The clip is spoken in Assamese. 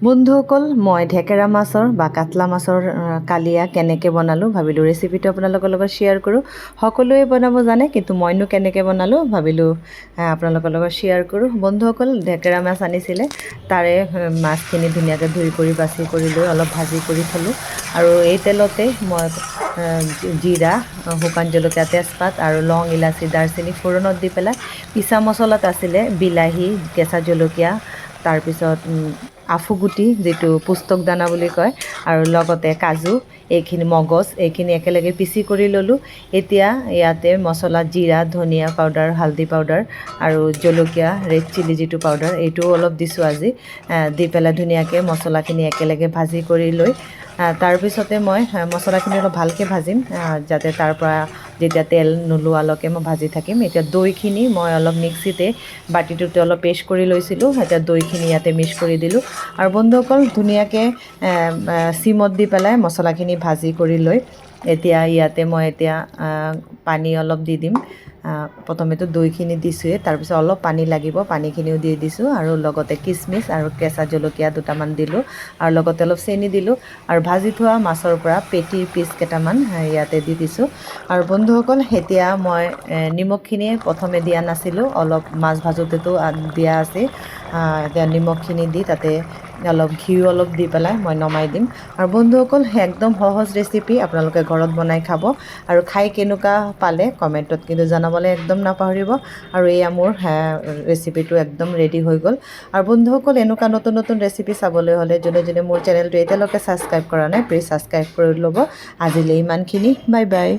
বন্ধুসকল মই ঢেকেৰা মাছৰ বা কাটলা মাছৰ কালিয়া কেনেকৈ বনালোঁ ভাবিলোঁ ৰেচিপিটো আপোনালোকৰ লগত শ্বেয়াৰ কৰোঁ। সকলোৱে বনাব জানে, কিন্তু মইনো কেনেকৈ বনালোঁ ভাবিলোঁ আপোনালোকৰ লগত শ্বেয়াৰ কৰোঁ। বন্ধুসকল ঢেকেৰা মাছ আনিছিলে, তাৰে মাছখিনি ধুনীয়াকৈ ধুই কৰি বাছি কৰি লৈ অলপ ভাজি কৰি থলোঁ। আৰু এই তেলতে মই জিৰা, শুকান জলকীয়া, তেজপাত আৰু লং, ইলাচি, দাৰচেনি ফোৰণত দি পেলাই পিছা মছলাত আছিলে বিলাহী, কেঁচা জলকীয়া, তাৰপিছত আফুগুটি যিটো পুস্তক দানা বুলি কয়, আৰু লগতে কাজু, এইখিনি মগজ, এইখিনি একেলগে পিচি কৰি ল'লোঁ। এতিয়া ইয়াতে মছলা জিৰা, ধনিয়া পাউডাৰ, হালধি পাউডাৰ আৰু জলকীয়া, ৰেড চিলি যিটো পাউডাৰ, এইটোও অলপ দিছোঁ আজি। দি পেলাই ধুনীয়াকৈ মছলাখিনি একেলগে ভাজি কৰি লৈ তাৰপিছতে মই মছলাখিনি অলপ ভালকৈ ভাজিম, যাতে তাৰপৰা যেতিয়া তেল নোলোৱালৈকে মই ভাজি থাকিম। এতিয়া দৈখিনি মই অলপ মিক্সিতে বাতিটোতে অলপ পেষ্ট কৰি লৈছিলোঁ, এতিয়া দৈখিনি ইয়াতে মিক্স কৰি দিলোঁ। আৰু বন্ধুসকল ধুনীয়াকৈ চিমত দি পেলাই মছলাখিনি ভাজি কৰি লৈ এতিয়া ইয়াতে মই পানী অলপ দি দিম। প্ৰথমেতো দৈখিনি দিছোঁৱে, তাৰপিছত অলপ পানী লাগিব, পানীখিনিও দি দিছোঁ। আৰু লগতে কিচমিচ আৰু কেঁচা জলকীয়া দুটামান দিলোঁ, আৰু লগতে অলপ চেনি দিলোঁ। আৰু ভাজি থোৱা মাছৰ পৰা পেটিৰ পিচ কেইটামান ইয়াতে দি দিছোঁ। আৰু বন্ধুসকল এতিয়া মই নিমখখিনি প্ৰথমে দিয়া নাছিলোঁ, অলপ মাছ ভাজোঁতেতো দিয়া আছে। এতিয়া নিমখখিনি দি তাতে অলপ ঘিউ অলপ দি পেলাই মই নমাই দিম। আৰু বন্ধুসকল একদম সহজ ৰেচিপি, আপোনালোকে ঘৰত বনাই খাব। আৰু খাই কেনেকুৱা পালে কমেণ্টত কিন্তু জনাবলৈ একদম নাপাহৰিব। আৰু এয়া মোৰ ৰেচিপিটো একদম ৰেডি হৈ গ'ল। আৰু বন্ধুসকল এনেকুৱা নতুন নতুন ৰেচিপি চাবলৈ হ'লে যোনে যোনে মোৰ চেনেলটো এতিয়ালৈকে ছাবস্ক্ৰাইব কৰা নাই, প্লিজ ছাবস্ক্ৰাইব কৰি ল'ব। আজিলৈ ইমানখিনি, বাই বাই।